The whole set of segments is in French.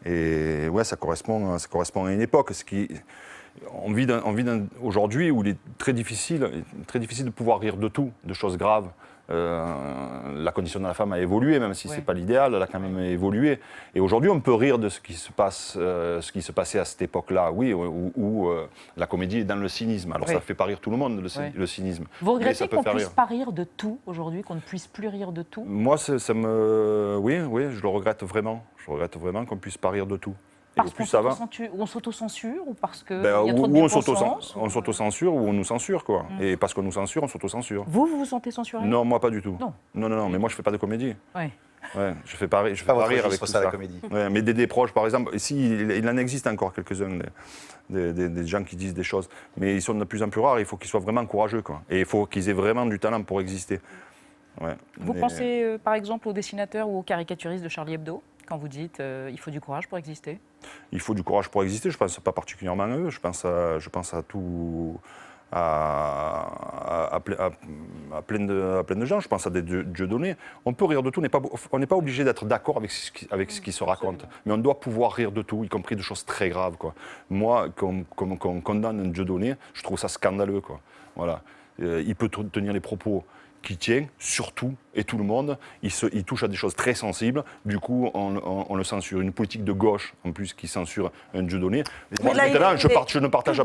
Et ouais, ça correspond à une époque. On vit aujourd'hui où il est très difficile de pouvoir rire de tout, de choses graves. La condition de la femme a évolué, même si ce n'est pas l'idéal, elle a quand même évolué. Et aujourd'hui, on peut rire de ce qui se passait à cette époque-là, oui, où la comédie est dans le cynisme. Alors ça ne fait pas rire tout le monde, le cynisme. Vous regrettez qu'on ne puisse pas rire de tout aujourd'hui, qu'on ne puisse plus rire de tout? Moi, oui, je le regrette vraiment. Je regrette vraiment qu'on ne puisse pas rire de tout. Parce qu'on s'autocensure ou parce qu'il y a trop de bien-pensance? On s'autocensure ou on nous censure, quoi. Et parce qu'on nous censure, on s'autocensure. Vous vous sentez censuré? Non, moi pas du tout. Non, mais moi je fais pas de comédie. Ouais, je fais pas rire avec tout ça. La comédie. Ouais, mais des proches, par exemple, il en existe encore quelques-uns, des gens qui disent des choses, mais ils sont de plus en plus rares. Il faut qu'ils soient vraiment courageux, quoi. Et il faut qu'ils aient vraiment du talent pour exister. Ouais. Vous pensez par exemple aux dessinateurs ou aux caricaturistes de Charlie Hebdo quand vous dites il faut du courage pour exister? Il faut du courage pour exister. Je pense pas particulièrement à eux. Je pense à tout. À plein de gens, je pense à des Dieudonné. On peut rire de tout, on n'est pas obligé d'être d'accord avec ce qui se raconte, mais on doit pouvoir rire de tout, y compris de choses très graves, quoi. Moi, qu'on condamne un Dieudonné, je trouve ça scandaleux, quoi. Voilà. Il peut tenir les propos qui tient, surtout, et tout le monde, il touche à des choses très sensibles, du coup, on le censure. Une politique de gauche, en plus, qui censure un Dieudonné. Je ne partage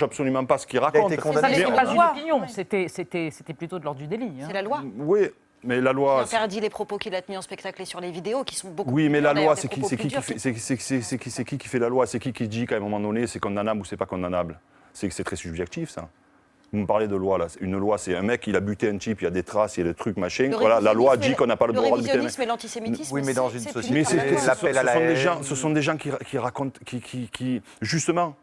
absolument pas ce qu'il raconte. Ça n'est pas une opinion, c'était plutôt de l'ordre du délit. C'est la loi. Oui, mais la loi... Qui interdit les propos qu'il a tenus en spectacle et sur les vidéos, qui sont beaucoup Oui, mais la loi, c'est qui qui fait la loi? C'est qui dit qu'à un moment donné, c'est condamnable ou c'est pas condamnable? C'est très subjectif, ça. Vous me parlez de loi, là. Une loi, c'est un mec, il a buté un type, il y a des traces, il y a des trucs, machin. Voilà, la loi dit qu'on n'a pas le droit de buter un mec. Le révisionnisme et l'antisémitisme. Oui, mais dans une société, mais ce sont des gens qui racontent, qui justement,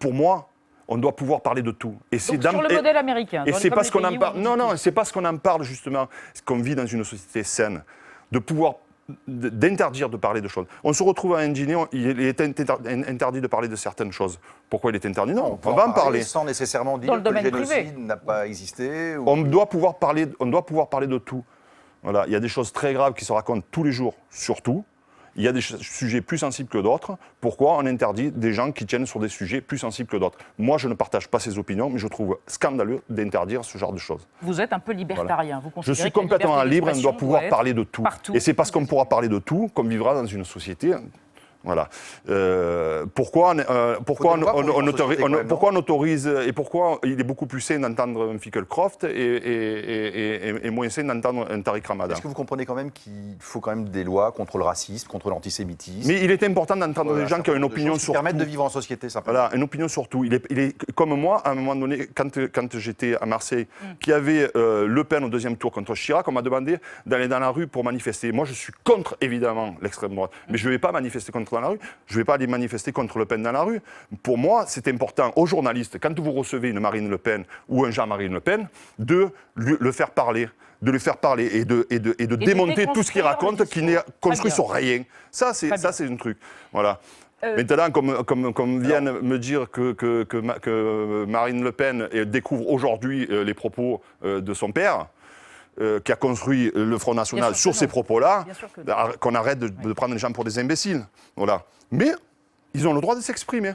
pour moi, on doit pouvoir parler de tout. Et c'est sur le modèle américain. Et c'est parce qu'on en parle. Non, c'est parce qu'on en parle, justement, qu'on vit dans une société saine, de pouvoir d'interdire de parler de choses. On se retrouve à un dîner, il est interdit de parler de certaines choses. Pourquoi il est interdit? Non, on va en parler. Sans nécessairement dire que le génocide n'a pas existé. On doit pouvoir parler de tout. Voilà, il y a des choses très graves qui se racontent tous les jours, surtout. Il y a des sujets plus sensibles que d'autres. Pourquoi on interdit des gens qui tiennent sur des sujets plus sensibles que d'autres? Moi, je ne partage pas ces opinions, mais je trouve scandaleux d'interdire ce genre de choses. Vous êtes un peu libertarien. Voilà. Je suis complètement libre et on doit pouvoir parler de tout. Et c'est parce qu'on pourra parler de tout qu'on vivra dans une société... Voilà. Pourquoi on autorise et pourquoi il est beaucoup plus sain d'entendre un Finkielkraut et moins sain d'entendre un Tariq Ramadan? Est-ce que vous comprenez quand même qu'il faut quand même des lois contre le racisme, contre l'antisémitisme? Mais il est important d'entendre des gens qui ont une opinion sur tout. Permettre de vivre en société, simplement. Voilà, une opinion sur tout. Il est comme moi, à un moment donné, quand j'étais à Marseille, qui avait Le Pen au deuxième tour contre Chirac, on m'a demandé d'aller dans la rue pour manifester. Moi, je suis contre, évidemment, l'extrême droite. Mais je ne vais pas manifester contre dans la rue. Je ne vais pas aller manifester contre Le Pen dans la rue. Pour moi, c'est important aux journalistes, quand vous recevez une Marine Le Pen ou un Jean-Marie Le Pen, de le faire parler, de le faire parler et de démonter tout ce qu'il raconte qui n'est construit sur rien. Ça, c'est un truc. Voilà. Maintenant, comme viennent me dire que Marine Le Pen découvre aujourd'hui les propos de son père, qui a construit le Front National sur ces propos-là, qu'on arrête de prendre les gens pour des imbéciles. Voilà. Mais ils ont le droit de s'exprimer.